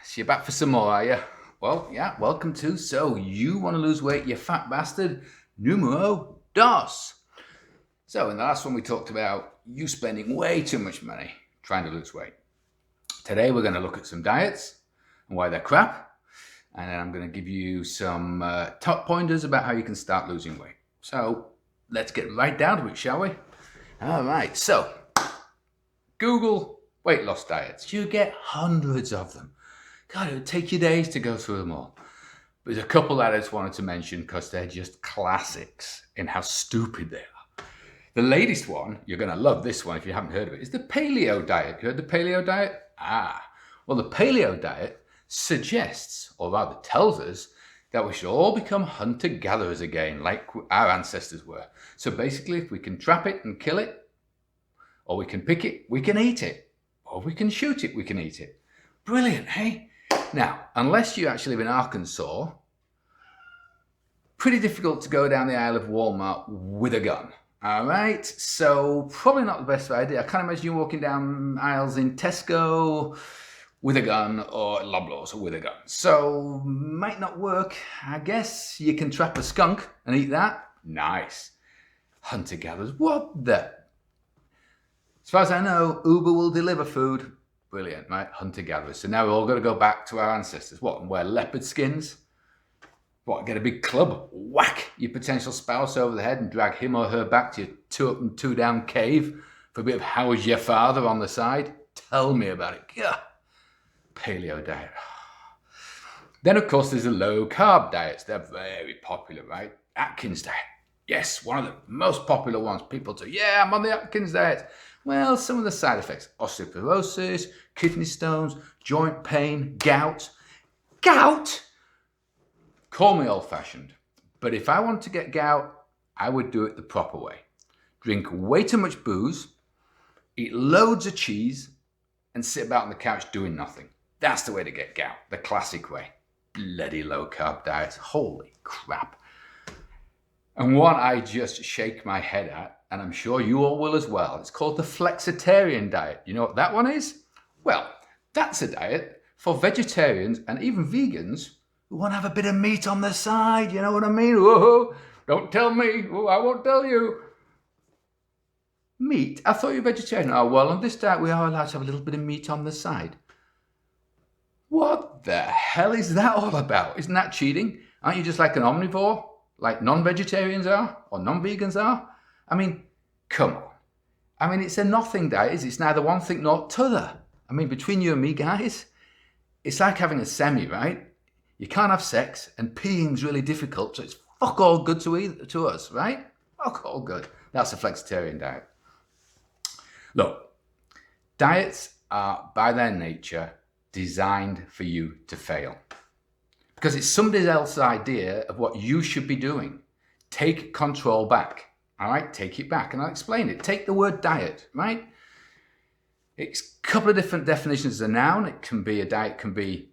So you're back for some more, are you? Well, yeah, welcome to So You Want to Lose Weight, you fat bastard? Numero dos. So in the last one we talked about you spending way too much money trying to lose weight. Today we're going to look at some diets and why they're crap. And then I'm going to give you some top pointers about how you can start losing weight. So let's get right down to it, shall we? All right, so Google weight loss diets. You get hundreds of them. God, it would take you days to go through them all. But there's a couple that I just wanted to mention because they're just classics in how stupid they are. The latest one, you're going to love this one if you haven't heard of it, is the paleo diet. You heard the paleo diet? Well, the paleo diet suggests, or rather tells us, that we should all become hunter-gatherers again, like our ancestors were. So basically, if we can trap it and kill it, or we can pick it, we can eat it. Or we can shoot it, we can eat it. Brilliant, hey? Now, unless you actually live in Arkansas, pretty difficult to go down the aisle of Walmart with a gun. All right, so probably not the best idea. I can't imagine you walking down aisles in Tesco with a gun or Loblaws with a gun. So might not work. I guess you can trap a skunk and eat that. Nice. Hunter-gatherers, what the? As far as I know, Uber will deliver food. Brilliant, right? Hunter-gatherers. So now we're all going to go back to our ancestors. What, and wear leopard skins? What, get a big club, whack your potential spouse over the head and drag him or her back to your two-up and two-down cave for a bit of how's your father on the side? Tell me about it. Yeah. Paleo diet. Then, of course, there's the low-carb diets. They're very popular, right? Atkins diet. Yes, one of the most popular ones. People say, yeah, I'm on the Atkins diet. Well, some of the side effects, osteoporosis, kidney stones, joint pain, gout. Gout? Call me old-fashioned. But if I want to get gout, I would do it the proper way. Drink way too much booze, eat loads of cheese, and sit about on the couch doing nothing. That's the way to get gout, the classic way. Bloody low-carb diets. Holy crap. And one I just shake my head at, and I'm sure you all will as well. It's called the flexitarian diet. You know what that one is? Well, that's a diet for vegetarians and even vegans who want to have a bit of meat on the side. You know what I mean? Whoa, don't tell me. Oh, I won't tell you. Meat? I thought you were vegetarian. Oh, well, on this diet, we are allowed to have a little bit of meat on the side. What the hell is that all about? Isn't that cheating? Aren't you just like an omnivore? Like non-vegetarians are, or non-vegans are? I mean, come on. I mean, it's a nothing diet, is it? It's neither one thing nor t'other. I mean, between you and me, guys, it's like having a semi, right? You can't have sex, and peeing's really difficult, so it's fuck all good to us, right? Fuck all good. That's a flexitarian diet. Look, diets are, by their nature, designed for you to fail. Because it's somebody else's idea of what you should be doing. Take control back. All right, take it back. And I'll explain it. Take the word diet, right? It's a couple of different definitions of a noun. It can be, a diet can be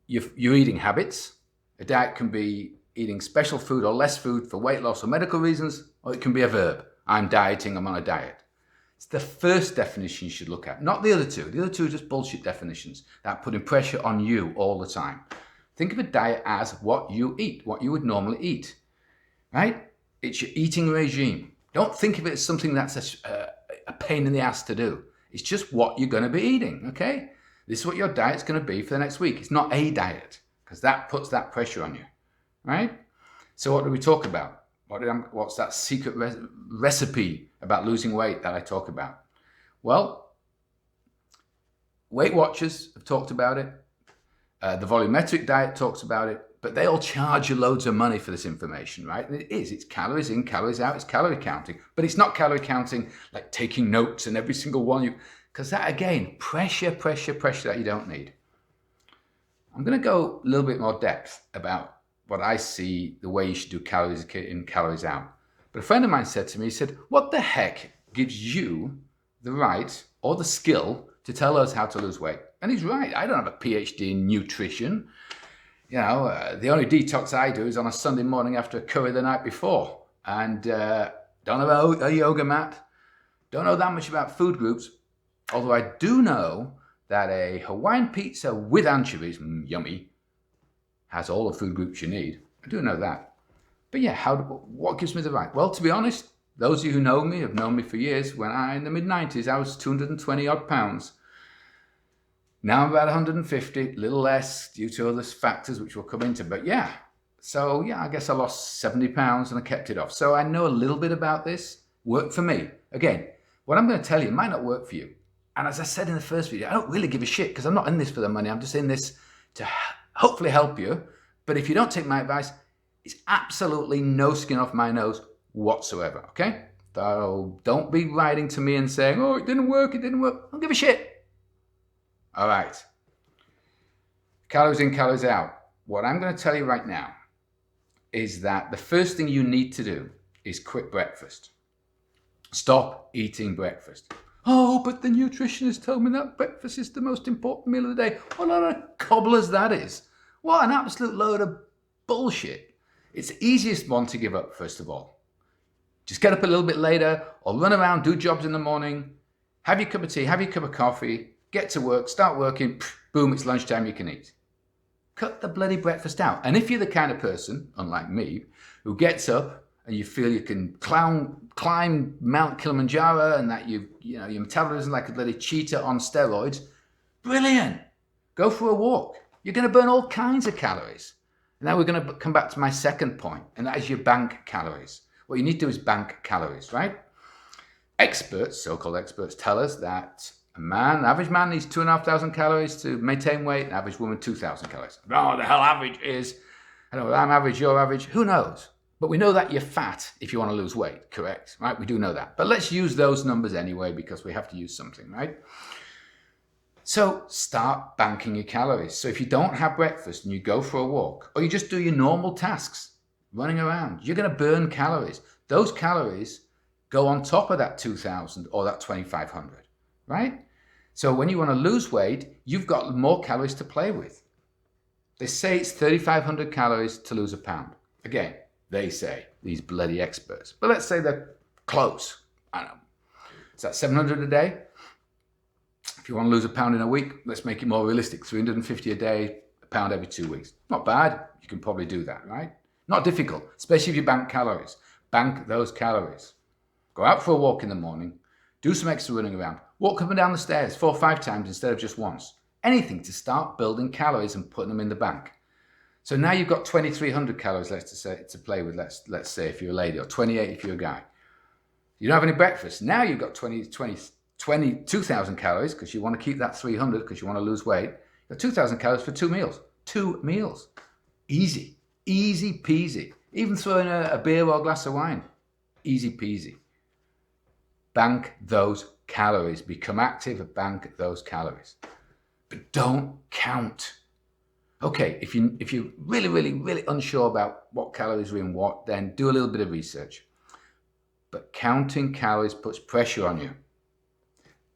your eating habits. A diet can be eating special food or less food for weight loss or medical reasons. Or it can be a verb. I'm dieting, I'm on a diet. It's the first definition you should look at, not the other two. The other two are just bullshit definitions that are putting pressure on you all the time. Think of a diet as what you eat, what you would normally eat, right? It's your eating regime. Don't think of it as something that's a pain in the ass to do. It's just what you're going to be eating, okay? This is what your diet's going to be for the next week. It's not a diet because that puts that pressure on you, right? So what do we talk about? What's that secret recipe about losing weight that I talk about? Well, Weight Watchers have talked about it. The volumetric diet talks about it, but they all charge you loads of money for this information, right? And it's calories in, calories out, it's calorie counting, but it's not calorie counting like taking notes and every single one because that again, pressure that you don't need. I'm going to go a little bit more depth about what I see the way you should do calories in, calories out. But a friend of mine said to me, he said, what the heck gives you the right or the skill to tell us how to lose weight? And he's right. I don't have a PhD in nutrition. You know, the only detox I do is on a Sunday morning after a curry the night before. And don't have a yoga mat. Don't know that much about food groups. Although I do know that a Hawaiian pizza with anchovies, yummy, has all the food groups you need. I do know that. But yeah, what gives me the right? Well, to be honest, those of you who know me have known me for years. When in the mid-90s, I was 220 odd pounds. Now I'm about 150, a little less due to other factors which we'll come into. But yeah, so yeah, I guess I lost 70 pounds and I kept it off. So I know a little bit about this. Worked for me. Again, what I'm going to tell you might not work for you. And as I said in the first video, I don't really give a shit because I'm not in this for the money. I'm just in this to hopefully help you. But if you don't take my advice, it's absolutely no skin off my nose whatsoever, okay? So don't be writing to me and saying, oh, it didn't work. I don't give a shit. All right. Calories in, calories out. What I'm going to tell you right now is that the first thing you need to do is quit breakfast. Stop eating breakfast. Oh, but the nutritionist told me that breakfast is the most important meal of the day. What a lot of cobblers that is. What an absolute load of bullshit. It's the easiest one to give up, first of all. Just get up a little bit later or run around, do jobs in the morning, have your cup of tea, have your cup of coffee, get to work, start working, boom, it's lunchtime, you can eat. Cut the bloody breakfast out. And if you're the kind of person, unlike me, who gets up and you feel you can climb Mount Kilimanjaro and that your metabolism like a bloody cheetah on steroids, brilliant. Go for a walk. You're going to burn all kinds of calories. Now we're going to come back to my second point, and that is your bank calories. What you need to do is bank calories, right? Experts, so-called experts, tell us that an average man needs 2,500 calories to maintain weight, an average woman 2,000 calories. Oh, the hell average is, I don't know, I'm average, you're average, who knows? But we know that you're fat if you want to lose weight, correct? Right? We do know that. But let's use those numbers anyway because we have to use something, right? So start banking your calories. So if you don't have breakfast and you go for a walk, or you just do your normal tasks, running around, you're going to burn calories. Those calories go on top of that 2,000 or that 2,500, right? So when you want to lose weight, you've got more calories to play with. They say it's 3,500 calories to lose a pound. Again, they say, these bloody experts. But let's say they're close. I don't know. Is that 700 a day? If you want to lose a pound in a week, let's make it more realistic. 350 a day, a pound every 2 weeks. Not bad. You can probably do that, right? Not difficult, especially if you bank calories. Bank those calories. Go out for a walk in the morning. Do some extra running around. Walk up and down the stairs 4 or 5 times instead of just once. Anything to start building calories and putting them in the bank. So now you've got 2,300 calories to play with, let's say if you're a lady, or 28 if you're a guy. You don't have any breakfast. Now you've got 22,000 calories because you want to keep that 300 because you want to lose weight. You've got 2,000 calories for 2 meals. 2 meals. Easy. Easy peasy. Even throw in a beer or a glass of wine. Easy peasy. Bank those calories. Become active and bank those calories. But don't count. Okay, if you're really, really, really unsure about what calories are in what, then do a little bit of research. But counting calories puts pressure on you.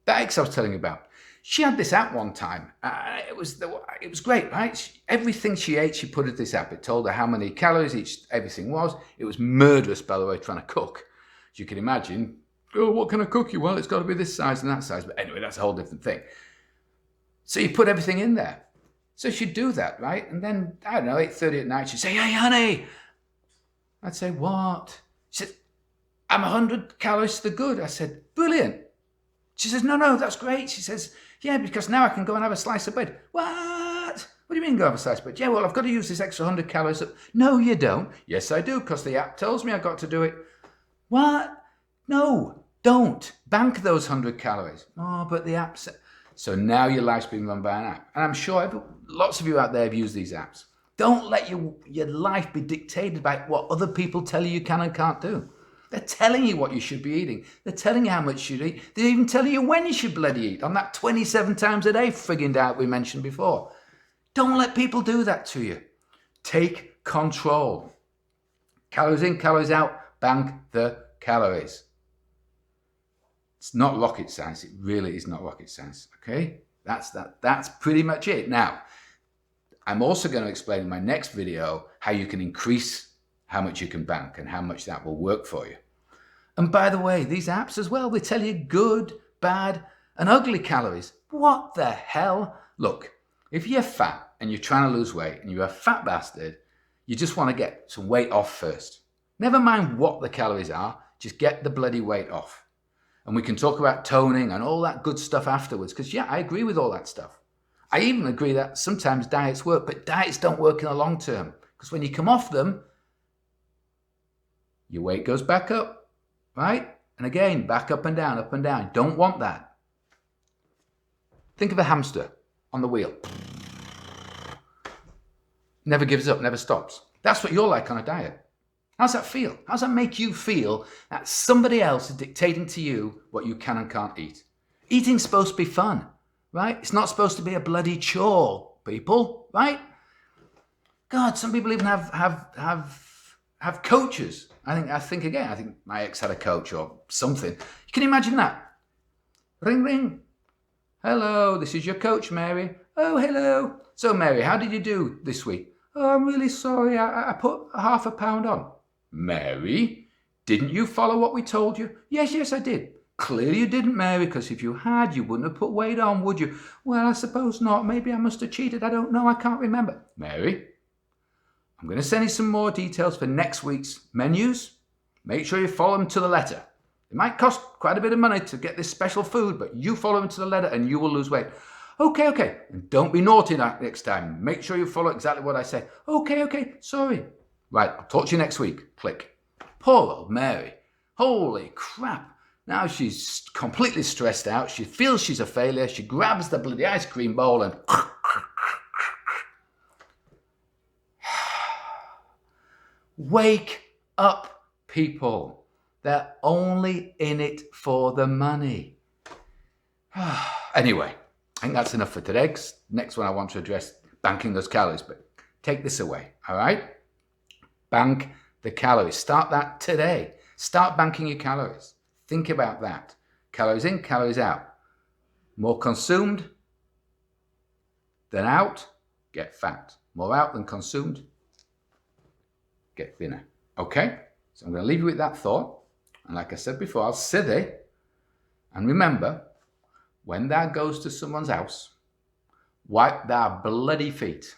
That ex I was telling you about, she had this app one time. It was great, right? Everything she ate, she put in this app. It told her how many calories everything was. It was murderous, by the way, trying to cook. As you can imagine, oh, what can I cook you? Well, it's got to be this size and that size. But anyway, that's a whole different thing. So you put everything in there. So she'd do that, right? And then, I don't know, 8:30 at night, she'd say, hey, honey. I'd say, what? She said, I'm 100 calories to the good. I said, brilliant. She says, no, that's great. She says, yeah, because now I can go and have a slice of bread. What? What do you mean go have a slice of bread? Yeah, well, I've got to use this extra 100 calories. No, you don't. Yes, I do, because the app tells me I've got to do it. What? No, don't. Bank those 100 calories. Oh, but the app said... So now your life's being run by an app. And I'm sure lots of you out there have used these apps. Don't let your life be dictated by what other people tell you can and can't do. They're telling you what you should be eating. They're telling you how much you should eat. They're even telling you when you should bloody eat on that 27 times a day frigging diet we mentioned before. Don't let people do that to you. Take control. Calories in, calories out. Bank the calories. It's not rocket science. It really is not rocket science. Okay? That's pretty much it. Now, I'm also going to explain in my next video how you can increase how much you can bank and how much that will work for you. And by the way, these apps as well, they tell you good, bad, and ugly calories. What the hell? Look, if you're fat and you're trying to lose weight and you're a fat bastard, you just want to get some weight off first. Never mind what the calories are, just get the bloody weight off. And we can talk about toning and all that good stuff afterwards, because yeah, I agree with all that stuff. I even agree that sometimes diets work, but diets don't work in the long term, because when you come off them, your weight goes back up, right? And again, back up and down, up and down. Don't want that. Think of a hamster on the wheel. Never gives up, never stops. That's what you're like on a diet. How's that feel? How does that make you feel that somebody else is dictating to you what you can and can't eat? Eating's supposed to be fun, right? It's not supposed to be a bloody chore, people, right? God, some people even have coaches. I think my ex had a coach or something. Can you imagine that? Ring, ring. Hello, this is your coach, Mary. Oh, hello. So, Mary, how did you do this week? Oh, I'm really sorry. I put half a pound on. Mary, didn't you follow what we told you? Yes, I did. Clearly you didn't, Mary, because if you had, you wouldn't have put weight on, would you? Well, I suppose not. Maybe I must have cheated. I don't know. I can't remember. Mary, I'm going to send you some more details for next week's menus. Make sure you follow them to the letter. It might cost quite a bit of money to get this special food, but you follow them to the letter and you will lose weight. Okay. And don't be naughty next time. Make sure you follow exactly what I say. Okay. Sorry. Right, I'll talk to you next week. Click. Poor old Mary. Holy crap. Now she's completely stressed out. She feels she's a failure. She grabs the bloody ice cream bowl and... Wake up, people. They're only in it for the money. Anyway, I think that's enough for today. Next one I want to address banking those calories, but take this away, all right? Bank the calories. Start that today. Start banking your calories. Think about that. Calories in, calories out. More consumed than out, get fat. More out than consumed, get thinner. Okay? So I'm going to leave you with that thought. And like I said before, I'll say it. And remember, when thou goes to someone's house, wipe their bloody feet.